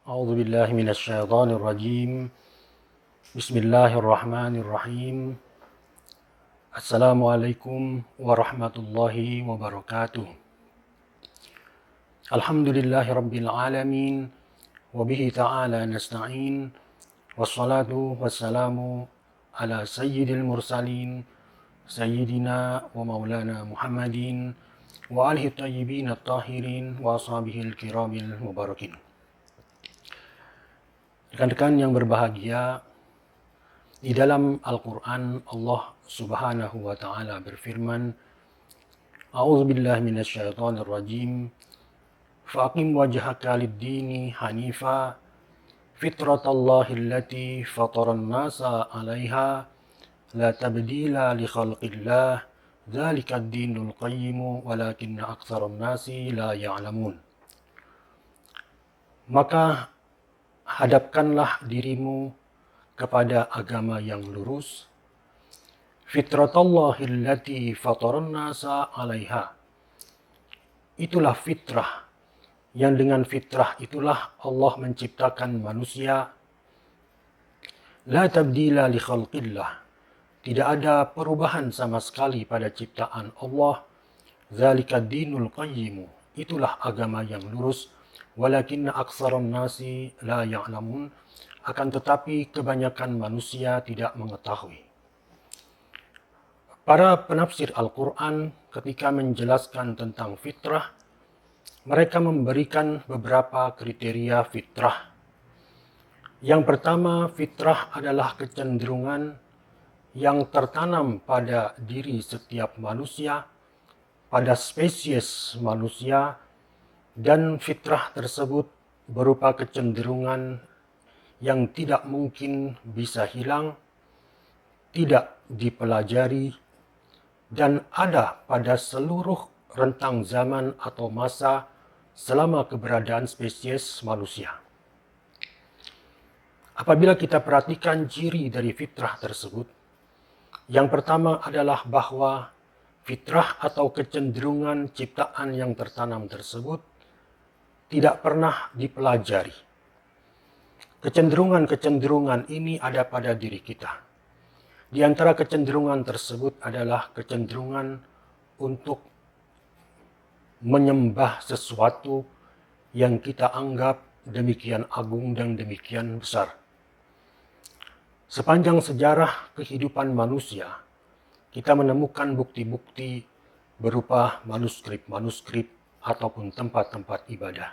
أعوذ بالله من الشيطان الرجيم. بسم الله الرحمن الرحيم. السلام عليكم ورحمة الله وبركاته. الحمد لله رب العالمين وبه تعالى نستعين والصلاة والسلام على سيد المرسلين سيدنا ومولانا محمد وآله الطيبين الطاهرين وأصحابه الكرام المباركين. Rekan-rekan yang berbahagia, di dalam Al-Quran Allah Subhanahu wa Ta'ala berfirman, A'udzu billahi minasyaitonir rajim. Faqim wajhaka lid-dini hanifa fitratallahi allati fataran nasa 'alaiha la tabdila li khalqillah dzalika ad-dinul qayyim walakinna aktsaran nasi la ya'lamun. Maka hadapkanlah dirimu kepada agama yang lurus, fitratallahi allati fataran nasa 'alaiha. Itulah fitrah, yang dengan fitrah itulah Allah menciptakan manusia. La tabdila li khalqillah. Tidak ada perubahan sama sekali pada ciptaan Allah. Dzalika dinul qayyim. Itulah agama yang lurus. Walakinna aktsaran nasi la ya'lamun. Akan tetapi kebanyakan manusia tidak mengetahui. Para penafsir Al-Quran ketika menjelaskan tentang fitrah, mereka memberikan beberapa kriteria fitrah. Yang pertama, fitrah adalah kecenderungan yang tertanam pada diri setiap manusia, pada spesies manusia, dan fitrah tersebut berupa kecenderungan yang tidak mungkin bisa hilang, tidak dipelajari, dan ada pada seluruh rentang zaman atau masa selama keberadaan spesies manusia. Apabila kita perhatikan ciri dari fitrah tersebut, yang pertama adalah bahwa fitrah atau kecenderungan ciptaan yang tertanam tersebut tidak pernah dipelajari. Kecenderungan-kecenderungan ini ada pada diri kita. Di antara kecenderungan tersebut adalah kecenderungan untuk menyembah sesuatu yang kita anggap demikian agung dan demikian besar. Sepanjang sejarah kehidupan manusia, kita menemukan bukti-bukti berupa manuskrip-manuskrip ataupun tempat-tempat ibadah.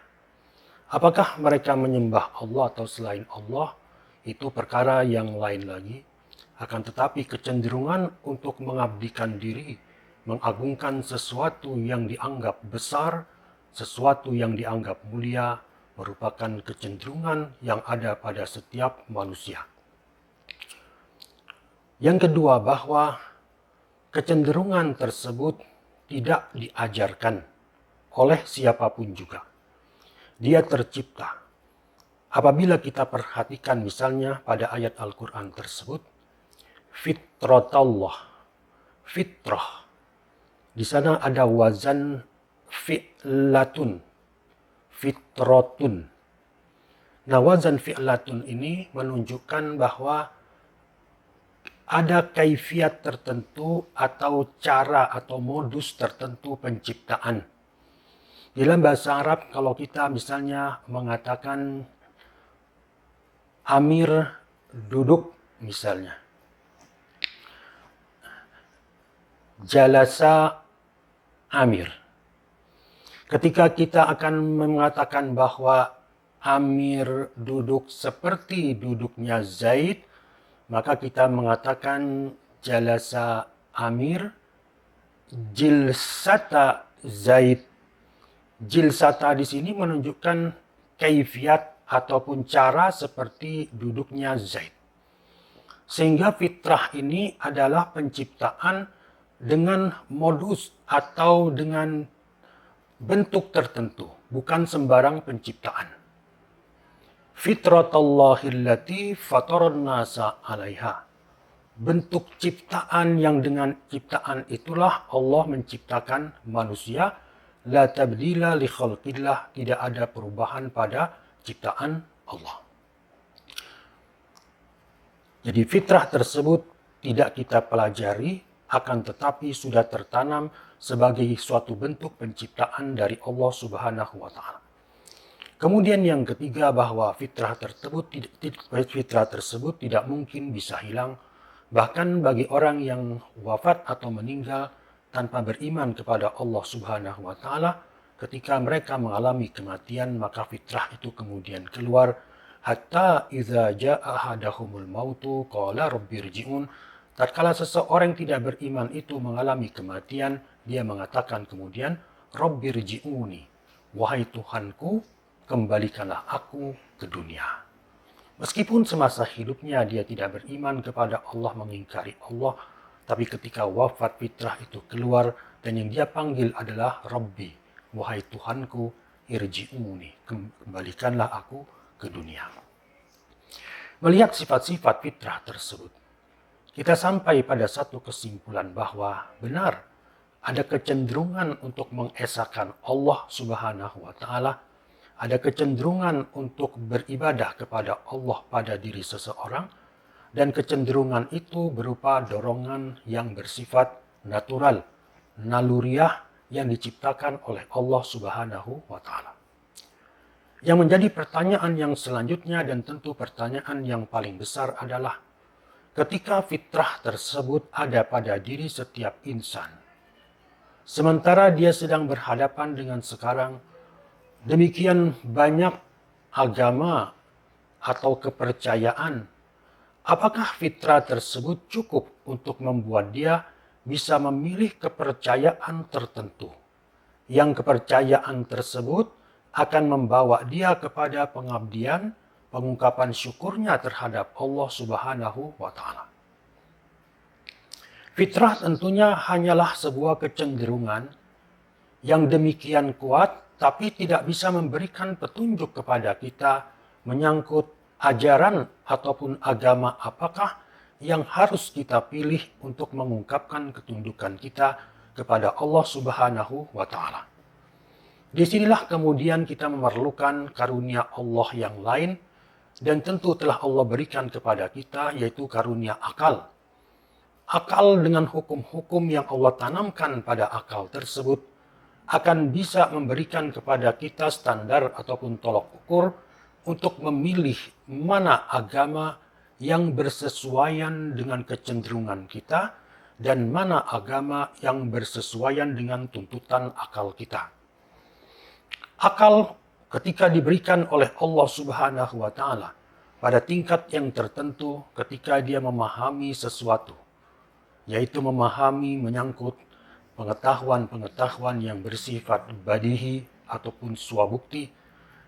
Apakah mereka menyembah Allah atau selain Allah, itu perkara yang lain lagi. Akan tetapi kecenderungan untuk mengabdikan diri, mengagungkan sesuatu yang dianggap besar, sesuatu yang dianggap mulia, merupakan kecenderungan yang ada pada setiap manusia. Yang kedua, bahwa kecenderungan tersebut tidak diajarkan oleh siapapun juga. Dia tercipta. Apabila kita perhatikan misalnya pada ayat Al-Quran tersebut, fitratallah, fitrah. Di sana ada wazan fi'latun, fitratun. Nah, wazan fi'latun ini menunjukkan bahwa ada kaifiat tertentu atau cara atau modus tertentu penciptaan. Dalam bahasa Arab, kalau kita misalnya mengatakan Amir duduk misalnya, jalasa Amir. Ketika kita akan mengatakan bahwa Amir duduk seperti duduknya Zaid, maka kita mengatakan jalasa Amir jilsata Zaid. Jilsata di sini menunjukkan kaifiat ataupun cara seperti duduknya Zaid. Sehingga fitrah ini adalah penciptaan dengan modus atau dengan bentuk tertentu, bukan sembarang penciptaan. Fitratallahi allati fataran nasa 'alaiha. Bentuk ciptaan yang dengan ciptaan itulah Allah menciptakan manusia. La tabdila li khalqillah. Tidak ada perubahan pada ciptaan Allah. Jadi fitrah tersebut tidak kita pelajari, akan tetapi sudah tertanam sebagai suatu bentuk penciptaan dari Allah Subhanahu wa Ta'ala. Kemudian yang ketiga, bahwa fitrah tersebut tidak mungkin bisa hilang, bahkan bagi orang yang wafat atau meninggal tanpa beriman kepada Allah Subhanahu wa Ta'ala, ketika mereka mengalami kematian, maka fitrah itu kemudian keluar. Hatta idza jaa ahadahumul mautu qala rabbirji'un. Tatkala seseorang tidak beriman itu mengalami kematian, dia mengatakan kemudian, rabbirji'uni, wahai Tuhanku, kembalikanlah aku ke dunia. Meskipun semasa hidupnya dia tidak beriman kepada Allah, mengingkari Allah, tapi ketika wafat fitrah itu keluar dan yang dia panggil adalah Rabbi, wahai Tuhanku, irji'uni, kembalikanlah aku ke dunia. Melihat sifat-sifat fitrah tersebut, kita sampai pada satu kesimpulan bahwa benar ada kecenderungan untuk mengesahkan Allah Subhanahu wa Ta'ala, ada kecenderungan untuk beribadah kepada Allah pada diri seseorang, dan kecenderungan itu berupa dorongan yang bersifat natural, naluriah yang diciptakan oleh Allah Subhanahu wa Ta'ala. Yang menjadi pertanyaan yang selanjutnya, dan tentu pertanyaan yang paling besar adalah, ketika fitrah tersebut ada pada diri setiap insan, sementara dia sedang berhadapan dengan sekarang demikian banyak agama atau kepercayaan, apakah fitrah tersebut cukup untuk membuat dia bisa memilih kepercayaan tertentu, yang kepercayaan tersebut akan membawa dia kepada pengabdian, pengungkapan syukurnya terhadap Allah Subhanahu wa Ta'ala? Fitrah tentunya hanyalah sebuah kecenderungan yang demikian kuat, tapi tidak bisa memberikan petunjuk kepada kita menyangkut ajaran ataupun agama apakah yang harus kita pilih untuk mengungkapkan ketundukan kita kepada Allah Subhanahu wa Ta'ala. Disinilah kemudian kita memerlukan karunia Allah yang lain, dan tentu telah Allah berikan kepada kita, yaitu karunia akal. Akal dengan hukum-hukum yang Allah tanamkan pada akal tersebut akan bisa memberikan kepada kita standar ataupun tolok ukur untuk memilih mana agama yang bersesuaian dengan kecenderungan kita dan mana agama yang bersesuaian dengan tuntutan akal kita. Akal ketika diberikan oleh Allah Subhanahu wa Ta'ala pada tingkat yang tertentu, ketika dia memahami sesuatu, yaitu memahami menyangkut pengetahuan-pengetahuan yang bersifat badihi ataupun swabukti,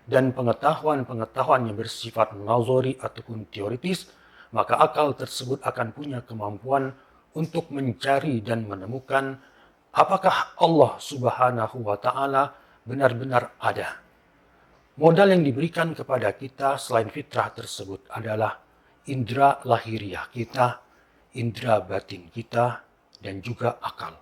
dan pengetahuan-pengetahuan yang bersifat nazari ataupun teoritis, maka akal tersebut akan punya kemampuan untuk mencari dan menemukan apakah Allah Subhanahu wa Ta'ala benar-benar ada. Modal yang diberikan kepada kita selain fitrah tersebut adalah indera lahiriah kita, indera batin kita, dan juga akal.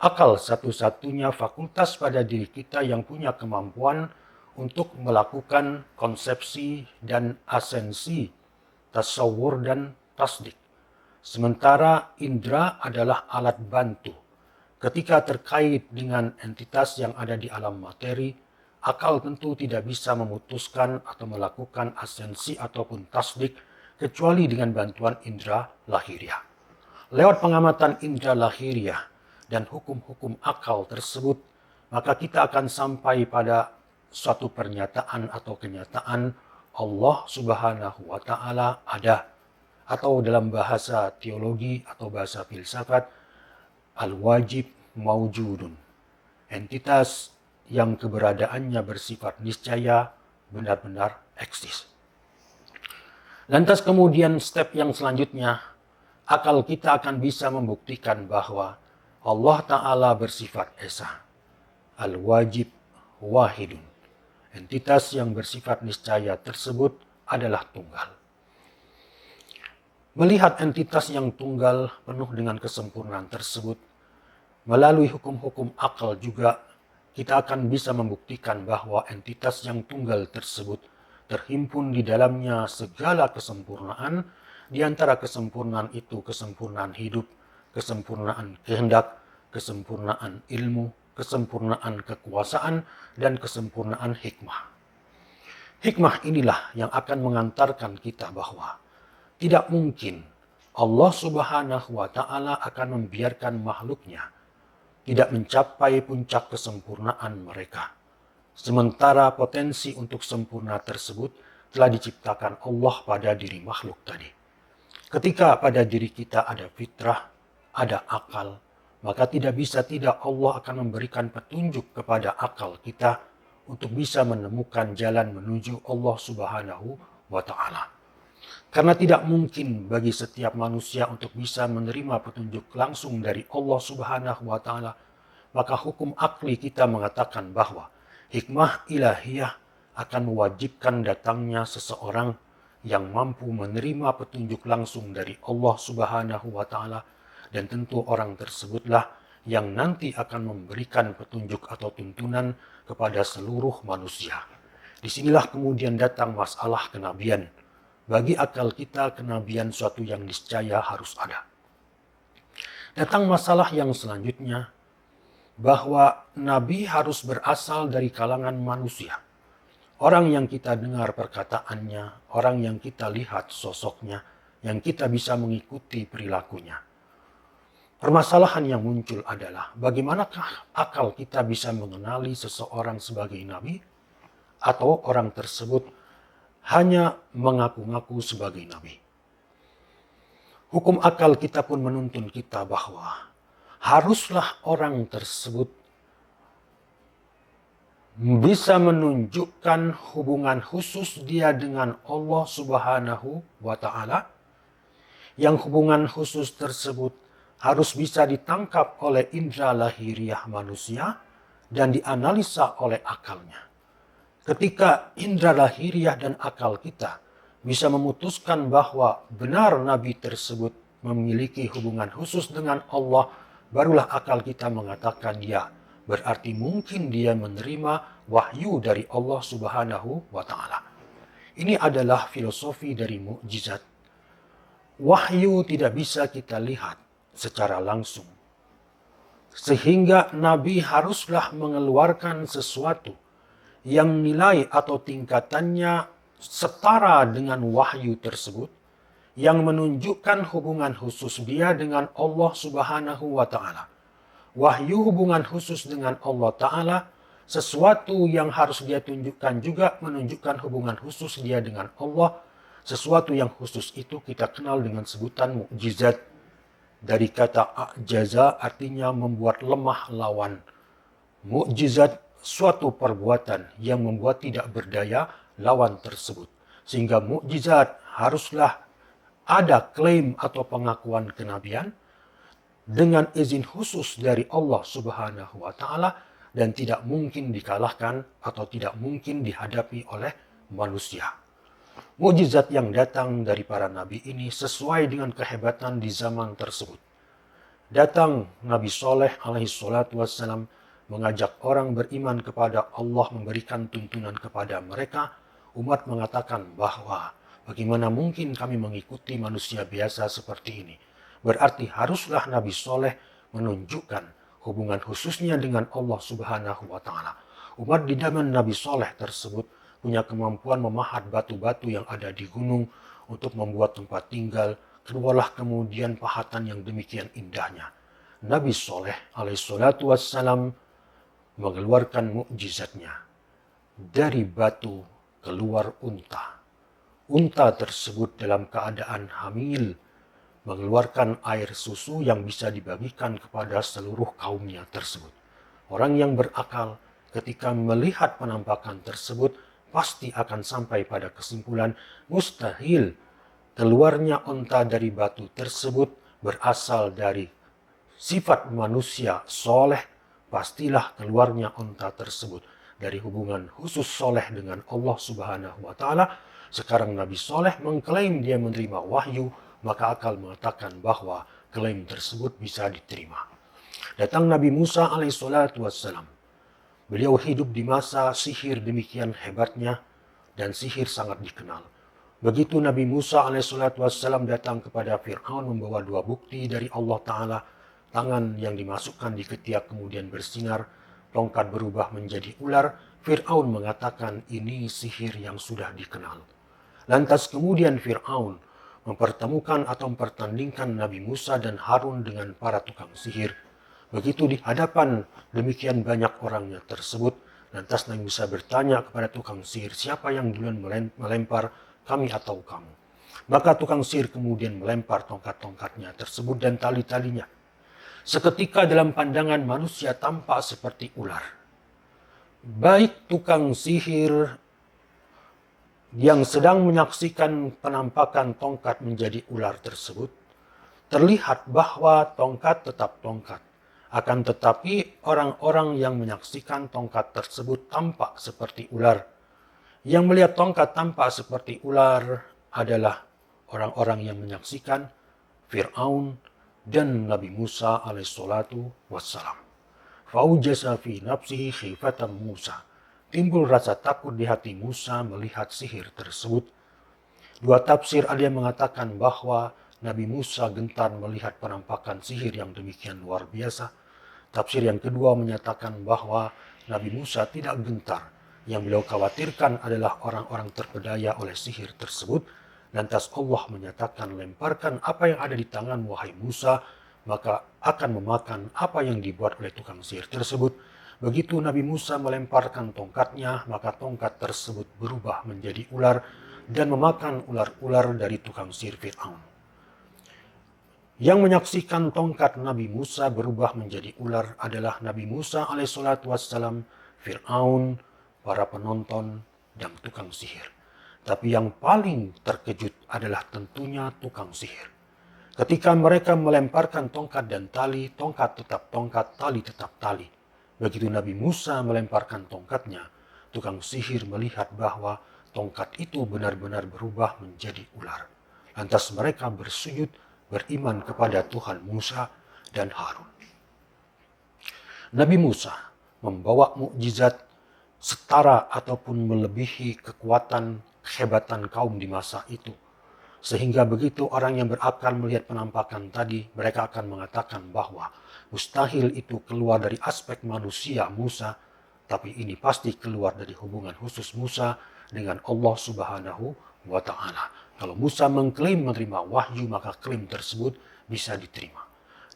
Akal satu-satunya fakultas pada diri kita yang punya kemampuan untuk melakukan konsepsi dan asensi, tasawur dan tasdik. Sementara indera adalah alat bantu. Ketika terkait dengan entitas yang ada di alam materi, akal tentu tidak bisa memutuskan atau melakukan asensi ataupun tasdik kecuali dengan bantuan indera lahiriah. Lewat pengamatan indera lahiriah dan hukum-hukum akal tersebut, maka kita akan sampai pada suatu pernyataan atau kenyataan Allah Subhanahu wa Ta'ala ada, atau dalam bahasa teologi atau bahasa filsafat, al-wajib maujudun, entitas yang keberadaannya bersifat niscaya benar-benar eksis. Lantas kemudian step yang selanjutnya, akal kita akan bisa membuktikan bahwa Allah Ta'ala bersifat esa, al-wajib wahidun, entitas yang bersifat niscaya tersebut adalah tunggal. Melihat entitas yang tunggal penuh dengan kesempurnaan tersebut, melalui hukum-hukum akal juga kita akan bisa membuktikan bahwa entitas yang tunggal tersebut terhimpun di dalamnya segala kesempurnaan. Di antara kesempurnaan itu kesempurnaan hidup, kesempurnaan kehendak, kesempurnaan ilmu, kesempurnaan kekuasaan, dan kesempurnaan hikmah. Hikmah inilah yang akan mengantarkan kita bahwa tidak mungkin Allah Subhanahu wa Ta'ala akan membiarkan makhluknya tidak mencapai puncak kesempurnaan mereka. Sementara potensi untuk sempurna tersebut telah diciptakan Allah pada diri makhluk tadi. Ketika pada diri kita ada fitrah, ada akal, maka tidak bisa tidak Allah akan memberikan petunjuk kepada akal kita untuk bisa menemukan jalan menuju Allah Subhanahu wa Ta'ala. Karena tidak mungkin bagi setiap manusia untuk bisa menerima petunjuk langsung dari Allah Subhanahu wa Ta'ala, maka hukum akli kita mengatakan bahwa hikmah ilahiyah akan mewajibkan datangnya seseorang yang mampu menerima petunjuk langsung dari Allah Subhanahu wa Ta'ala, dan tentu orang tersebutlah yang nanti akan memberikan petunjuk atau tuntunan kepada seluruh manusia. Disinilah kemudian datang masalah kenabian. Bagi akal kita, kenabian suatu yang niscaya harus ada. Datang masalah yang selanjutnya, bahwa nabi harus berasal dari kalangan manusia. Orang yang kita dengar perkataannya, orang yang kita lihat sosoknya, yang kita bisa mengikuti perilakunya. Permasalahan yang muncul adalah bagaimanakah akal kita bisa mengenali seseorang sebagai nabi atau orang tersebut hanya mengaku-ngaku sebagai nabi. Hukum akal kita pun menuntun kita bahwa haruslah orang tersebut bisa menunjukkan hubungan khusus dia dengan Allah Subhanahu wa Ta'ala, yang hubungan khusus tersebut harus bisa ditangkap oleh indera lahiriah manusia dan dianalisa oleh akalnya. Ketika indera lahiriah dan akal kita bisa memutuskan bahwa benar nabi tersebut memiliki hubungan khusus dengan Allah, barulah akal kita mengatakan ya, berarti mungkin dia menerima wahyu dari Allah Subhanahu wa Ta'ala. Ini adalah filosofi dari mukjizat. Wahyu tidak bisa kita lihat secara langsung, sehingga nabi haruslah mengeluarkan sesuatu yang nilai atau tingkatannya setara dengan wahyu tersebut, yang menunjukkan hubungan khusus dia dengan Allah Subhanahu wa Ta'ala. Wahyu hubungan khusus dengan Allah Ta'ala, sesuatu yang harus dia tunjukkan juga menunjukkan hubungan khusus dia dengan Allah. Sesuatu yang khusus itu kita kenal dengan sebutan mukjizat. Dari kata ajaza artinya membuat lemah lawan. Mukjizat suatu perbuatan yang membuat tidak berdaya lawan tersebut. Sehingga mukjizat haruslah ada klaim atau pengakuan kenabian dengan izin khusus dari Allah Subhanahu wa Ta'ala, dan tidak mungkin dikalahkan atau tidak mungkin dihadapi oleh manusia. Mukjizat yang datang dari para nabi ini sesuai dengan kehebatan di zaman tersebut. Datang Nabi Soleh alaihi salatu wassalam mengajak orang beriman kepada Allah, memberikan tuntunan kepada mereka. Umat mengatakan bahwa bagaimana mungkin kami mengikuti manusia biasa seperti ini. Berarti haruslah Nabi Soleh menunjukkan hubungan khususnya dengan Allah Subhanahu wa Ta'ala. Umat di zaman Nabi Soleh tersebut punya kemampuan memahat batu-batu yang ada di gunung untuk membuat tempat tinggal. Keluarlah kemudian pahatan yang demikian indahnya. Nabi Soleh alaihissalatu wassalam mengeluarkan mukjizatnya. Dari batu keluar unta. Unta tersebut dalam keadaan hamil mengeluarkan air susu yang bisa dibagikan kepada seluruh kaumnya tersebut. Orang yang berakal ketika melihat penampakan tersebut pasti akan sampai pada kesimpulan mustahil keluarnya unta dari batu tersebut berasal dari sifat manusia soleh. Pastilah keluarnya unta tersebut dari hubungan khusus soleh dengan Allah Subhanahu wa Ta'ala. Sekarang Nabi Soleh mengklaim dia menerima wahyu, maka akal mengatakan bahwa klaim tersebut bisa diterima. Datang Nabi Musa alaihissalatu wassalam. Beliau hidup di masa sihir demikian hebatnya, dan sihir sangat dikenal. Begitu Nabi Musa alaihissalam datang kepada Fir'aun membawa dua bukti dari Allah Ta'ala, tangan yang dimasukkan di ketiak kemudian bersinar, tongkat berubah menjadi ular, Fir'aun mengatakan ini sihir yang sudah dikenal. Lantas kemudian Fir'aun mempertemukan atau mempertandingkan Nabi Musa dan Harun dengan para tukang sihir. Begitu di hadapan demikian banyak orangnya tersebut, lantas Nabi Musa bertanya kepada tukang sihir, siapa yang duluan melempar, kami atau kamu? Maka tukang sihir kemudian melempar tongkat-tongkatnya tersebut dan tali-talinya. Seketika dalam pandangan manusia tampak seperti ular. Baik tukang sihir yang sedang menyaksikan penampakan tongkat menjadi ular tersebut, terlihat bahwa tongkat tetap tongkat. Akan tetapi orang-orang yang menyaksikan tongkat tersebut tampak seperti ular. Yang melihat tongkat tampak seperti ular adalah orang-orang yang menyaksikan Fir'aun dan Nabi Musa alaihissalatu wassalam. Faujasa fi nafsihi khifatan Musa. Timbul rasa takut di hati Musa melihat sihir tersebut. Dua tafsir ada yang mengatakan bahwa Nabi Musa gentar melihat penampakan sihir yang demikian luar biasa. Tafsir yang kedua menyatakan bahwa Nabi Musa tidak gentar. Yang beliau khawatirkan adalah orang-orang terpedaya oleh sihir tersebut. Lantas Allah menyatakan, lemparkan apa yang ada di tangan wahai Musa, maka akan memakan apa yang dibuat oleh tukang sihir tersebut. Begitu Nabi Musa melemparkan tongkatnya, maka tongkat tersebut berubah menjadi ular dan memakan ular-ular dari tukang sihir Fir'aun. Yang menyaksikan tongkat Nabi Musa berubah menjadi ular adalah Nabi Musa alaihissalatu wassalam, Fir'aun, para penonton, dan tukang sihir. Tapi yang paling terkejut adalah tentunya tukang sihir. Ketika mereka melemparkan tongkat dan tali, tongkat tetap tongkat, tali tetap tali. Begitu Nabi Musa melemparkan tongkatnya, tukang sihir melihat bahwa tongkat itu benar-benar berubah menjadi ular. Lantas mereka bersujud beriman kepada Tuhan Musa dan Harun. Nabi Musa membawa mukjizat setara ataupun melebihi kekuatan kehebatan kaum di masa itu. Sehingga begitu orang yang berakal melihat penampakan tadi, mereka akan mengatakan bahwa mustahil itu keluar dari aspek manusia Musa, tapi ini pasti keluar dari hubungan khusus Musa dengan Allah Subhanahu wa Ta'ala. Kalau Musa mengklaim menerima wahyu, maka klaim tersebut bisa diterima.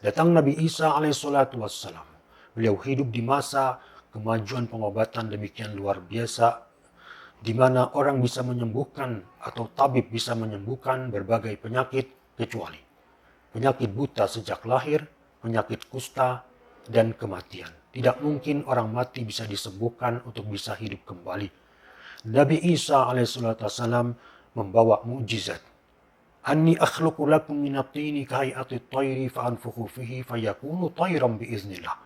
Datang Nabi Isa alaihissalatu wassalam. Beliau hidup di masa kemajuan pengobatan demikian luar biasa, di mana orang bisa menyembuhkan atau tabib bisa menyembuhkan berbagai penyakit kecuali penyakit buta sejak lahir, penyakit kusta, dan kematian. Tidak mungkin orang mati bisa disembuhkan untuk bisa hidup kembali. Nabi Isa alaihissalam membawa mukjizat. Anni akhluqu lakum minat tini kahayati tayri fa'anfukhu fihi fayakunu tayran biiznillah.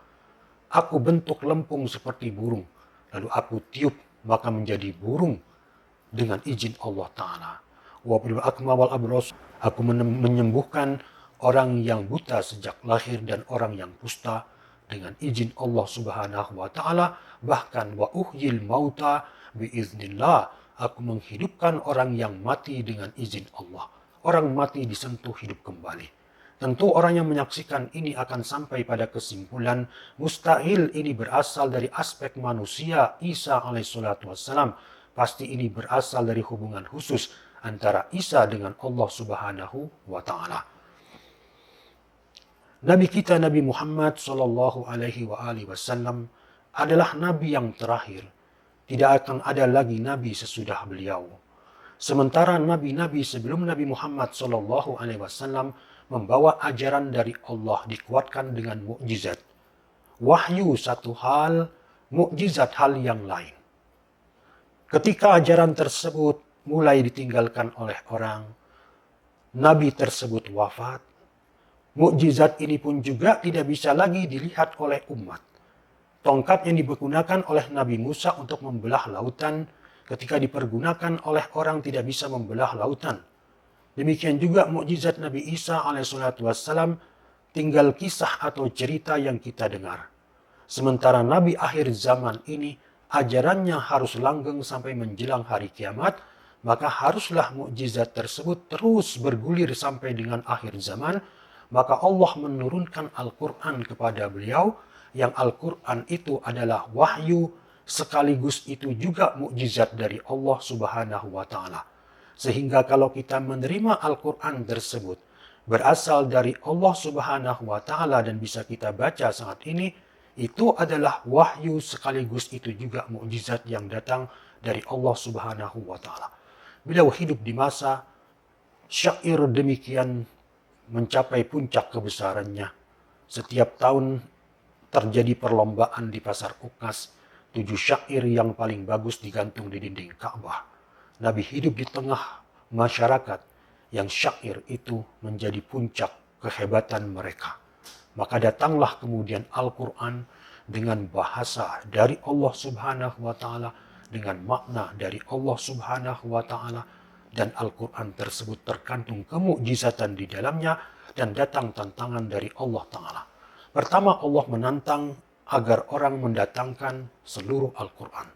Aku bentuk lempung seperti burung, lalu aku tiup maka menjadi burung dengan izin Allah Ta'ala. Wabil akma wal abros, aku menyembuhkan orang yang buta sejak lahir dan orang yang kusta dengan izin Allah Subhanahu wa Ta'ala. Bahkan wa uhyil mauta biiznillah, aku menghidupkan orang yang mati dengan izin Allah. Orang mati disentuh hidup kembali. Tentu orang yang menyaksikan ini akan sampai pada kesimpulan mustahil ini berasal dari aspek manusia Isa alaihissalatu wassalam. Pasti ini berasal dari hubungan khusus antara Isa dengan Allah Subhanahu wa Ta'ala. Nabi kita Nabi Muhammad sallallahu alaihi wasallam adalah nabi yang terakhir. Tidak akan ada lagi nabi sesudah beliau. Sementara nabi-nabi sebelum Nabi Muhammad sallallahu alaihi wasallam membawa ajaran dari Allah dikuatkan dengan mukjizat. Wahyu satu hal, mukjizat hal yang lain. Ketika ajaran tersebut mulai ditinggalkan oleh orang, nabi tersebut wafat, mukjizat ini pun juga tidak bisa lagi dilihat oleh umat. Tongkat yang digunakan oleh Nabi Musa untuk membelah lautan, ketika dipergunakan oleh orang tidak bisa membelah lautan. Demikian juga mukjizat Nabi Isa alaihissalatu wassalam tinggal kisah atau cerita yang kita dengar. Sementara Nabi akhir zaman ini ajarannya harus langgeng sampai menjelang hari kiamat, maka haruslah mukjizat tersebut terus bergulir sampai dengan akhir zaman. Maka Allah menurunkan Al-Quran kepada beliau, yang Al-Quran itu adalah wahyu, sekaligus itu juga mukjizat dari Allah Subhanahu wa Ta'ala. Sehingga kalau kita menerima Al-Quran tersebut berasal dari Allah Subhanahu wa Ta'ala dan bisa kita baca saat ini, itu adalah wahyu, sekaligus itu juga mukjizat yang datang dari Allah Subhanahu wa Ta'ala. Beliau hidup di masa syair demikian mencapai puncak kebesarannya. Setiap tahun terjadi perlombaan di pasar Uqas, 7 syair yang paling bagus digantung di dinding Ka'bah. Nabi hidup di tengah masyarakat yang syair itu menjadi puncak kehebatan mereka. Maka datanglah kemudian Al-Quran dengan bahasa dari Allah Subhanahu wa Ta'ala, dengan makna dari Allah Subhanahu wa Ta'ala, dan Al-Quran tersebut terkandung kemukjizatan di dalamnya, dan datang tantangan dari Allah Ta'ala. Pertama, Allah menantang agar orang mendatangkan seluruh Al-Quran,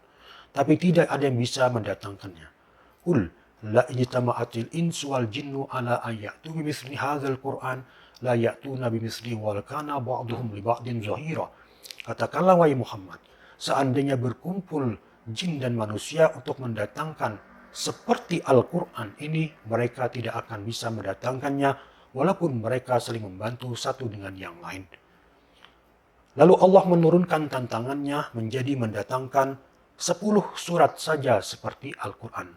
tapi tidak ada yang bisa mendatangkannya. Qul la ijtama'atil insu wal jinnu ala ayyatu bimithli hadzal Qur'an la ya'tuna bimithli wal kana ba'duhum li ba'din zahira. Katakanlah wahai Muhammad, seandainya berkumpul jin dan manusia untuk mendatangkan seperti Al-Quran ini, mereka tidak akan bisa mendatangkannya walaupun mereka saling membantu satu dengan yang lain. Lalu Allah menurunkan tantangannya menjadi mendatangkan 10 surat saja seperti Al-Quran.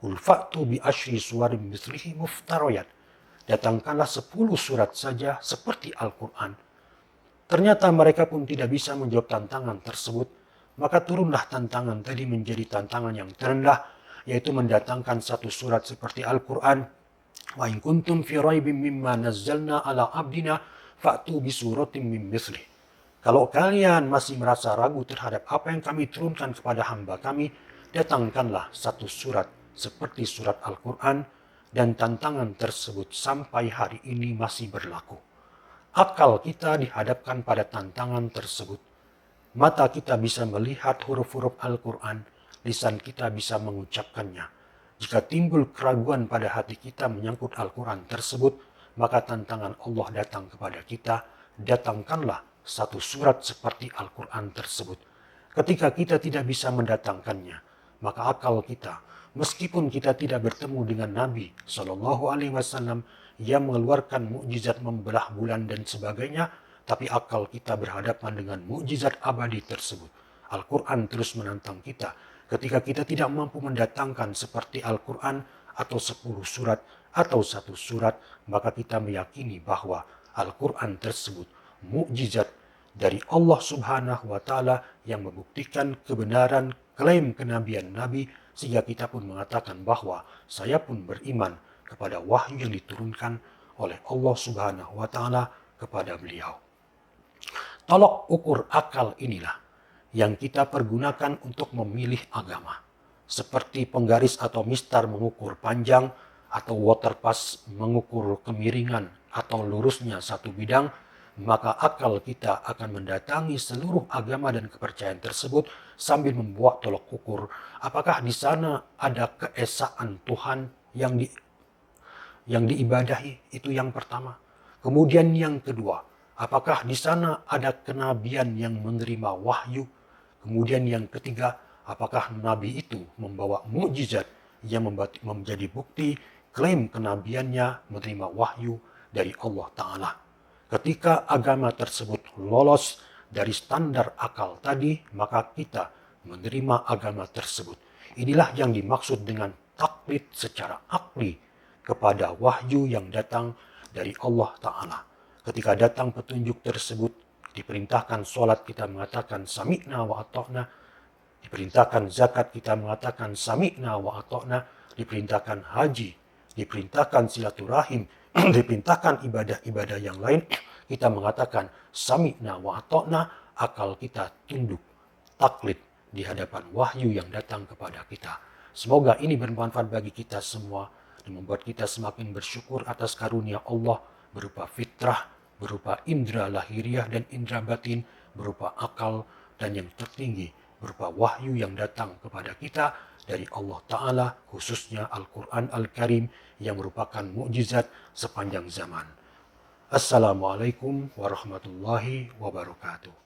Qul fa'tu bi asyri suwarin mithlihi muftariyat. Datangkanlah 10 surat saja seperti Al-Quran. Ternyata mereka pun tidak bisa menjawab tantangan tersebut. Maka turunlah tantangan tadi menjadi tantangan yang terendah, yaitu mendatangkan 1 surat seperti Al-Quran. Wa in kuntum fi raibin mimma nazzalna ala abdina fa'tu bi suratin min mithlih. Kalau kalian masih merasa ragu terhadap apa yang kami turunkan kepada hamba kami, datangkanlah 1 surat seperti surat Al-Quran, dan tantangan tersebut sampai hari ini masih berlaku. Akal kita dihadapkan pada tantangan tersebut. Mata kita bisa melihat huruf-huruf Al-Quran, lisan kita bisa mengucapkannya. Jika timbul keraguan pada hati kita menyangkut Al-Quran tersebut, maka tantangan Allah datang kepada kita, datangkanlah 1 surat seperti Al-Quran tersebut. Ketika kita tidak bisa mendatangkannya, maka akal kita, meskipun kita tidak bertemu dengan Nabi SAW yang mengeluarkan mukjizat membelah bulan dan sebagainya, tapi akal kita berhadapan dengan mukjizat abadi tersebut. Al-Quran terus menantang kita. Ketika kita tidak mampu mendatangkan seperti Al-Quran atau 10 surat atau 1 surat, maka kita meyakini bahwa Al-Quran tersebut mukjizat dari Allah Subhanahu wa Ta'ala yang membuktikan kebenaran klaim kenabian Nabi, sehingga kita pun mengatakan bahwa saya pun beriman kepada wahyu yang diturunkan oleh Allah Subhanahu wa Ta'ala kepada beliau. Tolok ukur akal inilah yang kita pergunakan untuk memilih agama. Seperti penggaris atau mistar mengukur panjang, atau waterpass mengukur kemiringan atau lurusnya satu bidang, maka akal kita akan mendatangi seluruh agama dan kepercayaan tersebut sambil membuat tolok ukur. Apakah di sana ada keesaan Tuhan yang diibadahi? Itu yang pertama. Kemudian yang kedua, apakah di sana ada kenabian yang menerima wahyu? Kemudian yang ketiga, apakah nabi itu membawa mukjizat yang menjadi bukti klaim kenabiannya menerima wahyu dari Allah Ta'ala? Ketika agama tersebut lolos dari standar akal tadi, maka kita menerima agama tersebut. Inilah yang dimaksud dengan taklid secara akli kepada wahyu yang datang dari Allah Ta'ala. Ketika datang petunjuk tersebut, diperintahkan sholat, kita mengatakan sami'na wa ata'na. Diperintahkan zakat, kita mengatakan sami'na wa ata'na. Diperintahkan haji, diperintahkan silaturahim, diperintahkan ibadah-ibadah yang lain, kita mengatakan sami'na wa ata'na. Akal kita tunduk, taklid di hadapan wahyu yang datang kepada kita. Semoga ini bermanfaat bagi kita semua dan membuat kita semakin bersyukur atas karunia Allah berupa fitrah, berupa indera lahiriah dan indera batin, berupa akal, dan yang tertinggi berupa wahyu yang datang kepada kita dari Allah Ta'ala, khususnya Al-Quran Al-Karim yang merupakan mukjizat sepanjang zaman. Assalamualaikum warahmatullahi wabarakatuh.